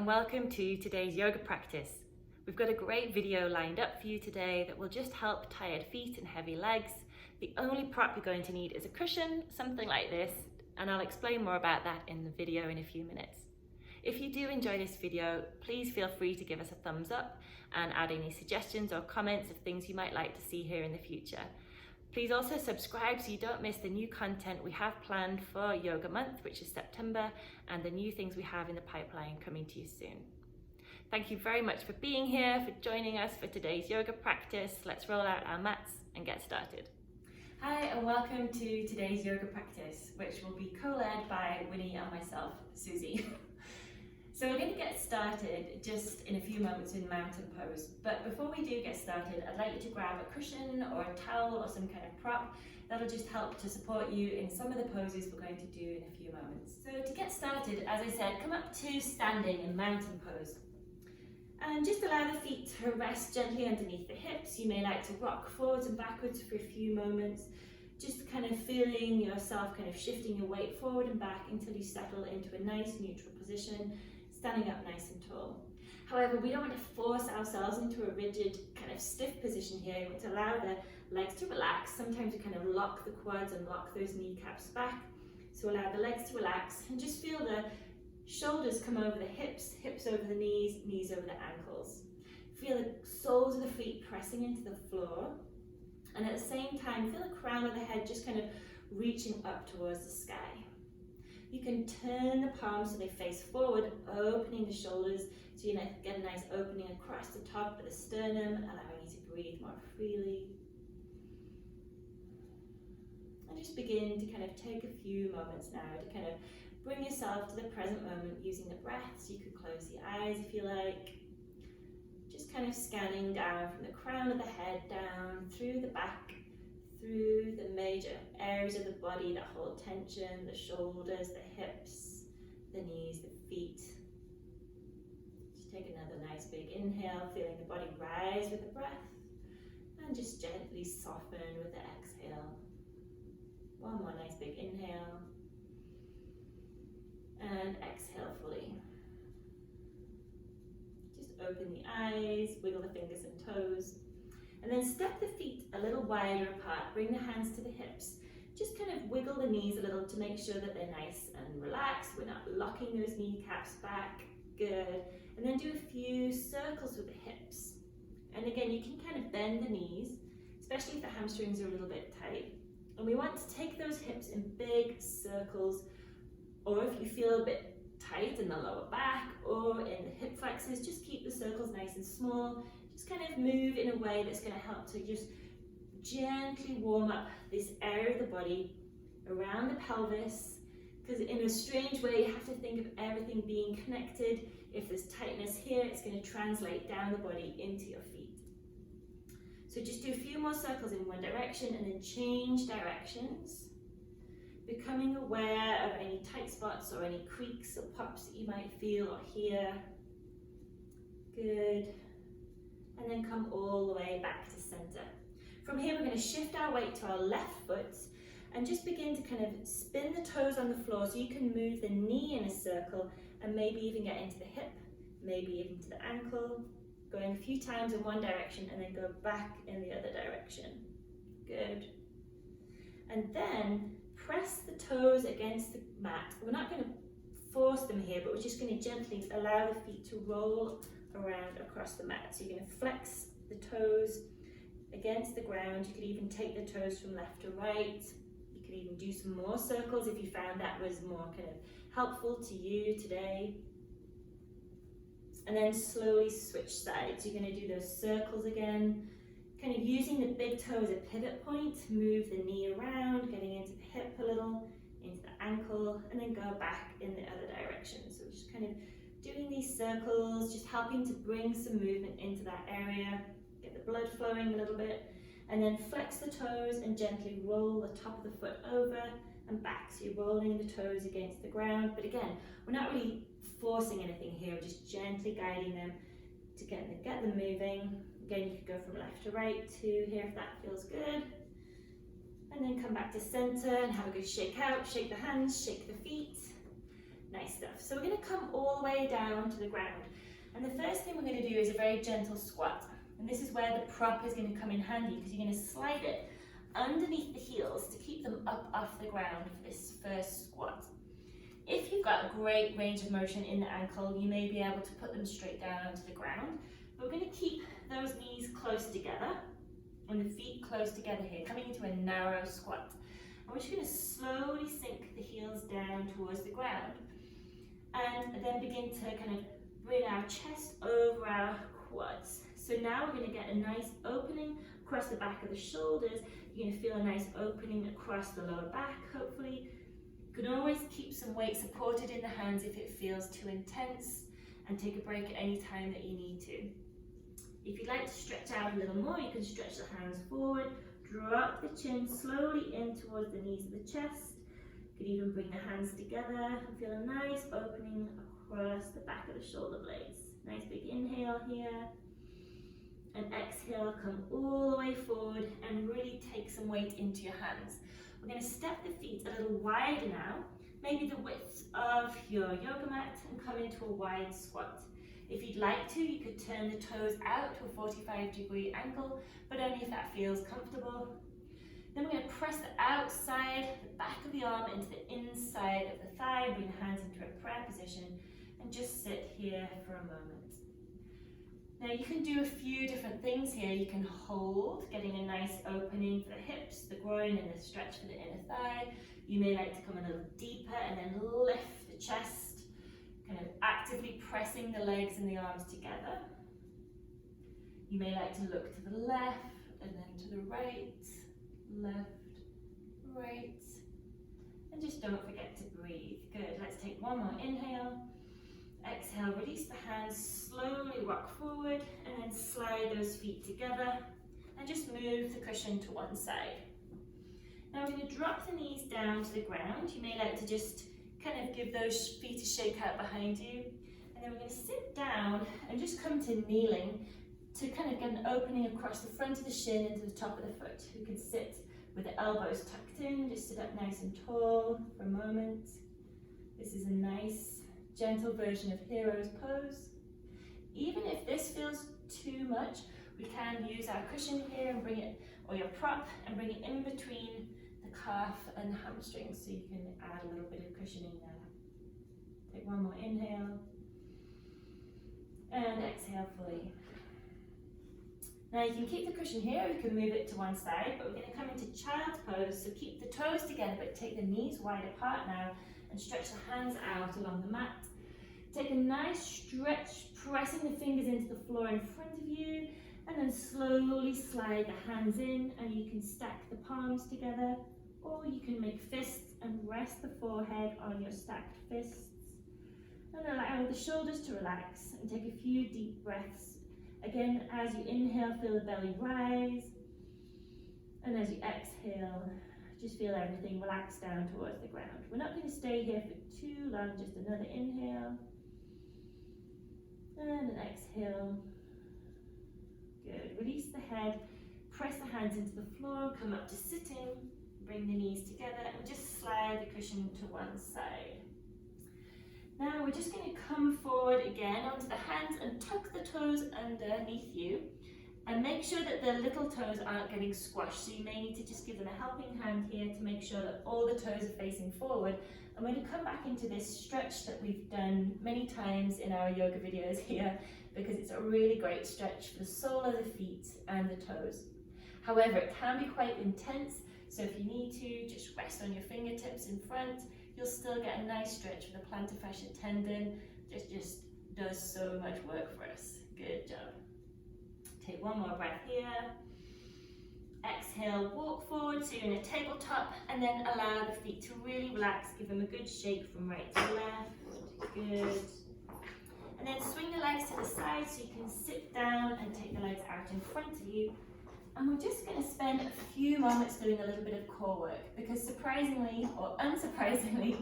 and welcome to today's yoga practice. We've got a great video lined up for you today that will just help tired feet and heavy legs. The only prop you're going to need is a cushion, something like this, and I'll explain more about that in the video in a few minutes. If you do enjoy this video, please feel free to give us a thumbs up and add any suggestions or comments of things you might like to see here in the future. Please also subscribe so you don't miss the new content we have planned for Yoga Month, which is September, and the new things we have in the pipeline coming to you soon. Thank you very much for being here, for joining us for today's yoga practice. Let's roll out our mats and get started. Hi and welcome to today's yoga practice, which will be co-led by Winnie and myself, Susie. So we're going to get started just in a few moments in mountain pose. But before we do get started, I'd like you to grab a cushion or a towel or some kind of prop. That'll just help to support you in some of the poses we're going to do in a few moments. So to get started, as I said, come up to standing in mountain pose. And just allow the feet to rest gently underneath the hips. You may like to rock forwards and backwards for a few moments. Just kind of feeling yourself kind of shifting your weight forward and back until you settle into a nice neutral position. Standing up nice and tall. However, we don't want to force ourselves into a rigid kind of stiff position here. We want to allow the legs to relax. Sometimes we kind of lock the quads and lock those kneecaps back. So allow the legs to relax and just feel the shoulders come over the hips, hips over the knees, knees over the ankles. Feel the soles of the feet pressing into the floor. And at the same time, feel the crown of the head just kind of reaching up towards the sky. You can turn the palms so they face forward, opening the shoulders so you get a nice opening across the top of the sternum, allowing you to breathe more freely. And just begin to kind of take a few moments now to kind of bring yourself to the present moment using the breath. So you could close the eyes if you like. Just kind of scanning down from the crown of the head down through the back, through the major areas of the body that hold tension, the shoulders, the hips, the knees, the feet. Just take another nice big inhale, feeling the body rise with the breath, and just gently soften with the exhale. One more nice big inhale, and exhale fully. Just open the eyes, wiggle the fingers and toes. And then step the feet a little wider apart, bring the hands to the hips. Just kind of wiggle the knees a little to make sure that they're nice and relaxed. We're not locking those kneecaps back. Good. And then do a few circles with the hips. And again, you can kind of bend the knees, especially if the hamstrings are a little bit tight. And we want to take those hips in big circles, or if you feel a bit tight in the lower back or in the hip flexors, just keep the circles nice and small. Just kind of move in a way that's going to help to just gently warm up this area of the body around the pelvis, because in a strange way you have to think of everything being connected. If there's tightness here, it's going to translate down the body into your feet. So just do a few more circles in one direction and then change directions, becoming aware of any tight spots or any creaks or pops that you might feel or hear. Good. And then come all the way back to center. From here, we're going to shift our weight to our left foot and just begin to kind of spin the toes on the floor so you can move the knee in a circle and maybe even get into the hip, maybe even to the ankle, going a few times in one direction and then go back in the other direction. Good. And then press the toes against the mat. We're not going to force them here, but we're just going to gently allow the feet to roll around across the mat. So you're going to flex the toes against the ground. You could even take the toes from left to right. You could even do some more circles if you found that was more kind of helpful to you today. And then slowly switch sides. You're going to do those circles again, kind of using the big toe as a pivot point. Move the knee around, getting into the hip a little, into the ankle, and then go back in the other direction. So just kind of doing these circles, just helping to bring some movement into that area, get the blood flowing a little bit, and then flex the toes and gently roll the top of the foot over and back. So you're rolling the toes against the ground, but again, we're not really forcing anything here, we're just gently guiding them to get them moving. Again, you could go from left to right to here if that feels good. And then come back to center and have a good shake out, shake the hands, shake the feet. Nice stuff. So we're going to come all the way down to the ground. And the first thing we're going to do is a very gentle squat. And this is where the prop is going to come in handy, because you're going to slide it underneath the heels to keep them up off the ground for this first squat. If you've got a great range of motion in the ankle, you may be able to put them straight down to the ground. But we're going to keep those knees close together and the feet close together here, coming into a narrow squat. And we're just going to slowly sink the heels down towards the ground, and then begin to kind of bring our chest over our quads. So now we're going to get a nice opening across the back of the shoulders. You're going to feel a nice opening across the lower back, hopefully. You can always keep some weight supported in the hands if it feels too intense, and take a break at any time that you need to. If you'd like to stretch out a little more, you can stretch the hands forward, drop the chin slowly in towards the knees of the chest. You could even bring the hands together and feel a nice opening across the back of the shoulder blades. Nice big inhale here. And exhale, come all the way forward and really take some weight into your hands. We're going to step the feet a little wider now, maybe the width of your yoga mat, and come into a wide squat. If you'd like to, you could turn the toes out to a 45-degree angle, but only if that feels comfortable. Then we're going to press the outside, the back of the arm into the inside of the thigh, bring the hands into a prayer position, and just sit here for a moment. Now you can do a few different things here. You can hold, getting a nice opening for the hips, the groin, and the stretch for the inner thigh. You may like to come a little deeper and then lift the chest, kind of actively pressing the legs and the arms together. You may like to look to the left and then to the right, left, right, and just don't forget to breathe. Good, let's take one more inhale. Exhale, release the hands, slowly rock forward, and then slide those feet together, and just move the cushion to one side. Now we're going to drop the knees down to the ground. You may like to just kind of give those feet a shake out behind you, and then we're going to sit down and just come to kneeling to kind of get an opening across the front of the shin into the top of the foot. We can sit with the elbows tucked in, just sit up nice and tall for a moment. This is a nice gentle version of hero's pose. Even if this feels too much, we can use our cushion here and bring it, or your prop, and bring it in between the calf and the hamstring, so you can add a little bit of cushioning there. Take one more inhale, and exhale fully. Now you can keep the cushion here, you can move it to one side, but we're going to come into child's pose, so keep the toes together, but take the knees wide apart now, and stretch the hands out along the mat. Take a nice stretch, pressing the fingers into the floor in front of you, and then slowly slide the hands in, and you can stack the palms together, or you can make fists and rest the forehead on your stacked fists. And allow the shoulders to relax, and take a few deep breaths. Again, as you inhale, feel the belly rise, and as you exhale, just feel everything relax down towards the ground. We're not going to stay here for too long, just another inhale and an exhale. Good. Release the head, press the hands into the floor, come up to sitting, bring the knees together, and just slide the cushion to one side. Now we're just going to come forward again onto the hands and tuck the toes underneath you. And make sure that the little toes aren't getting squashed, so you may need to just give them a helping hand here to make sure that all the toes are facing forward. I'm going to come back into this stretch that we've done many times in our yoga videos here, because it's a really great stretch for the sole of the feet and the toes. However, it can be quite intense, so if you need to, just rest on your fingertips in front. You'll still get a nice stretch for the plantar fascia tendon. Just does so much work for us. Good job. Take one more breath here. Exhale, walk forward, so you're in a tabletop, and then allow the feet to really relax. Give them a good shake from right to left. Good. And then swing the legs to the side so you can sit down and take the legs out in front of you. And we're just going to spend a few moments doing a little bit of core work, because surprisingly or unsurprisingly,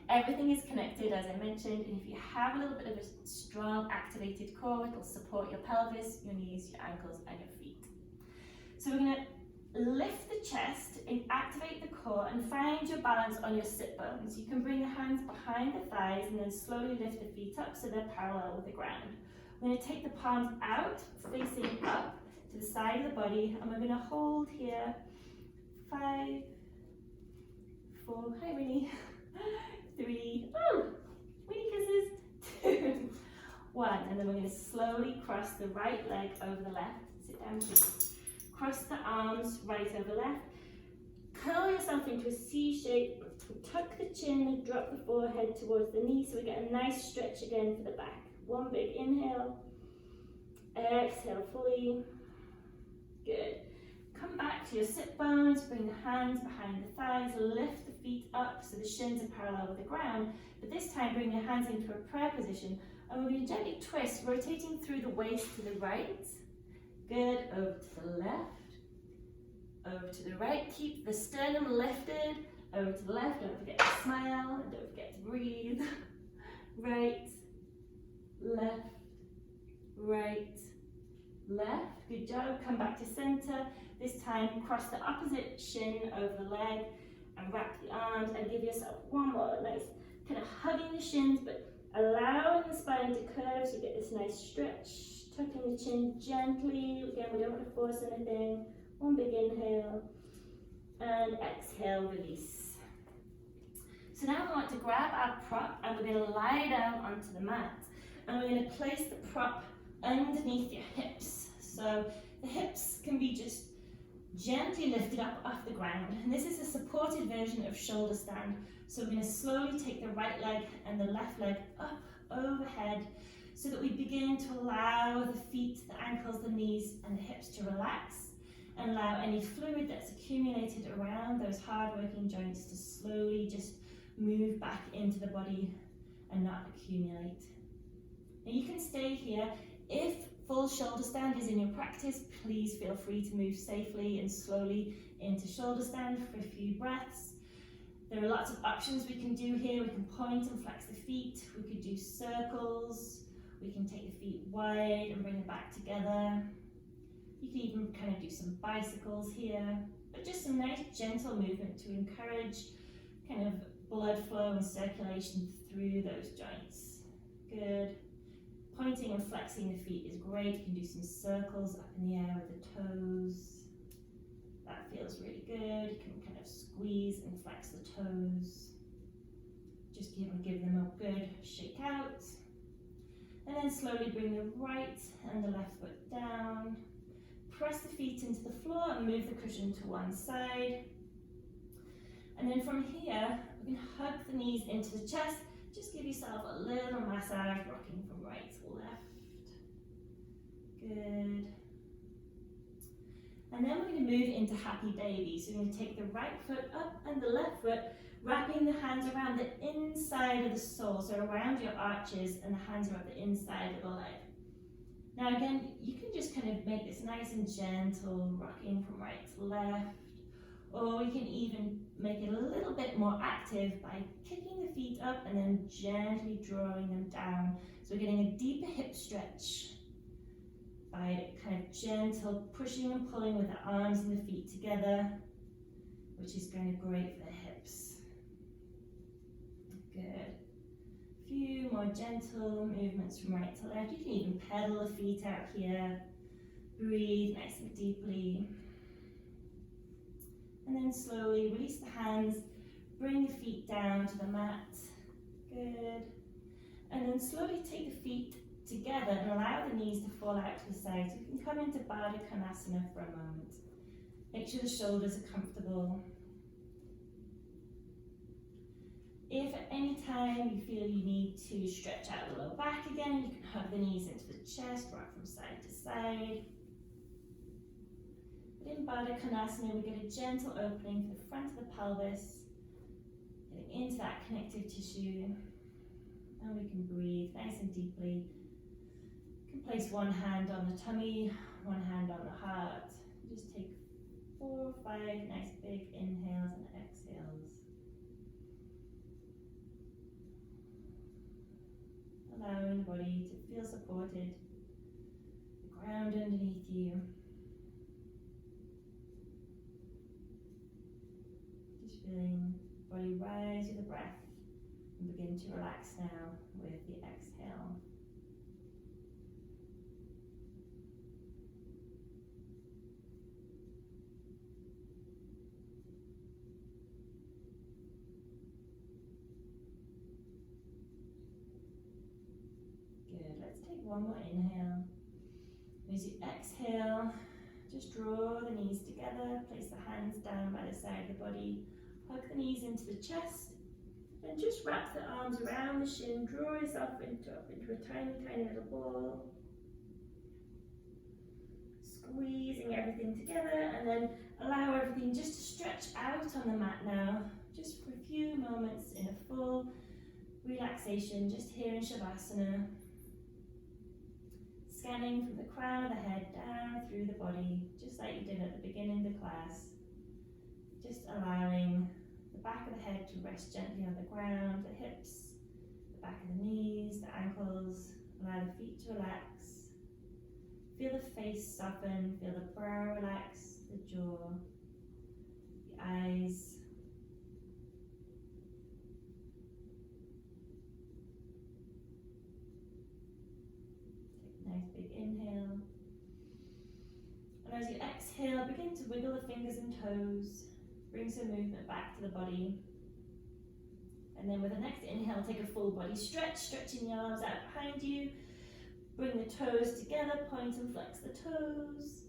everything is connected, as I mentioned, and if you have a little bit of a strong activated core, it'll support your pelvis, your knees, your ankles, and your feet. So we're going to lift the chest and activate the core and find your balance on your sit bones. You can bring your hands behind the thighs and then slowly lift the feet up so they're parallel with the ground. We're going to take the palms out, facing up to the side of the body, and we're going to hold here. 5, 4, hi Winnie, 3, oh, Winnie kisses, 2, 1, and then we're going to slowly cross the right leg over the left. Sit down please. Cross the arms right over left. Curl yourself into a C shape. Tuck the chin and drop the forehead towards the knee so we get a nice stretch again for the back. One big inhale. Exhale fully. Good. Come back to your sit bones. Bring the hands behind the thighs. Lift the feet up so the shins are parallel with the ground. But this time bring your hands into a prayer position. And we're going to gently twist, rotating through the waist to the right. Good, over to the left, over to the right, keep the sternum lifted, over to the left, don't forget to smile, and don't forget to breathe. Right, left, right, left, good job, come back to center. This time cross the opposite shin over the leg and wrap the arms and give yourself one more nice, kind of hugging the shins, but allowing the spine to curve so you get this nice stretch. Tucking the chin gently, again we don't want to force anything. One big inhale and exhale, release. So now we want to grab our prop and we're going to lie down onto the mat and we're going to place the prop underneath your hips. So the hips can be just gently lifted up off the ground, and this is a supported version of shoulder stand. So we're going to slowly take the right leg and the left leg up overhead, so that we begin to allow the feet, the ankles, the knees and the hips to relax and allow any fluid that's accumulated around those hard-working joints to slowly just move back into the body and not accumulate. Now you can stay here. If full shoulder stand is in your practice, please feel free to move safely and slowly into shoulder stand for a few breaths. There are lots of options we can do here. We can point and flex the feet. We could do circles. We can take the feet wide and bring them back together. You can even kind of do some bicycles here, but just some nice gentle movement to encourage kind of blood flow and circulation through those joints. Good. Pointing and flexing the feet is great. You can do some circles up in the air with the toes. That feels really good. You can kind of squeeze and flex the toes. Just give them a good shake out. And then slowly bring the right and the left foot down. Press the feet into the floor and move the cushion to one side. And then from here, we're going to hug the knees into the chest. Just give yourself a little massage, rocking from right to left. Good. And then we're going to move into happy baby. So we're going to take the right foot up and the left foot, wrapping the hands around the inside of the sole, so around your arches, and the hands are up the inside of the leg. Now again, you can just kind of make this nice and gentle, rocking from right to left, or we can even make it a little bit more active by kicking the feet up and then gently drawing them down. So we're getting a deeper hip stretch by kind of gentle pushing and pulling with the arms and the feet together, which is kind of great for the hips. Good. A few more gentle movements from right to left. You can even pedal the feet out here. Breathe nice and deeply. And then slowly release the hands, bring the feet down to the mat. Good. And then slowly take the feet together and allow the knees to fall out to the side. So you can come into Kanasana for a moment. Make sure the shoulders are comfortable. If at any time you feel you need to stretch out the lower back again, you can hug the knees into the chest, rock from side to side. In Kanasana, we get a gentle opening for the front of the pelvis, getting into that connective tissue, and we can breathe nice and deeply. You can place one hand on the tummy, one hand on the heart. Just take 4 or 5 nice big inhales and exhales. Allowing the body to feel supported, the ground underneath you. And begin to relax now with the exhale. Good, let's take one more inhale. As you exhale, just draw the knees together, place the hands down by the side of the body, hug the knees into the chest, and just wrap the arms around the shin, draw yourself up into a tiny, tiny little ball. Squeezing everything together, and then allow everything just to stretch out on the mat now, just for a few moments in a full relaxation, just here in Shavasana. Scanning from the crown of the head down through the body, just like you did at the beginning of the class. Just allowing the back of the head to rest gently on the ground, the hips, the back of the knees, the ankles. Allow the feet to relax. Feel the face soften, feel the brow relax, the jaw, the eyes. Nice big inhale. And as you exhale, begin to wiggle the fingers and toes. Bring some movement back to the body. And then with the next inhale, take a full body stretch, stretching the arms out behind you. Bring the toes together, point and flex the toes.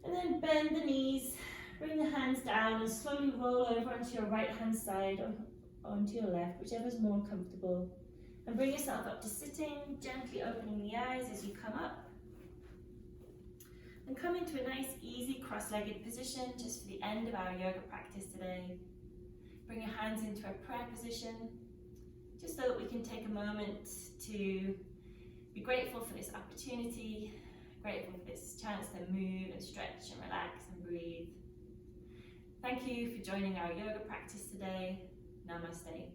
And then bend the knees, bring the hands down and slowly roll over onto your right hand side or onto your left, whichever is more comfortable. And bring yourself up to sitting, gently opening the eyes as you come up. And come into a nice, easy, cross-legged position just for the end of our yoga practice today. Bring your hands into a prayer position, just so that we can take a moment to be grateful for this opportunity, grateful for this chance to move and stretch and relax and breathe. Thank you for joining our yoga practice today. Namaste.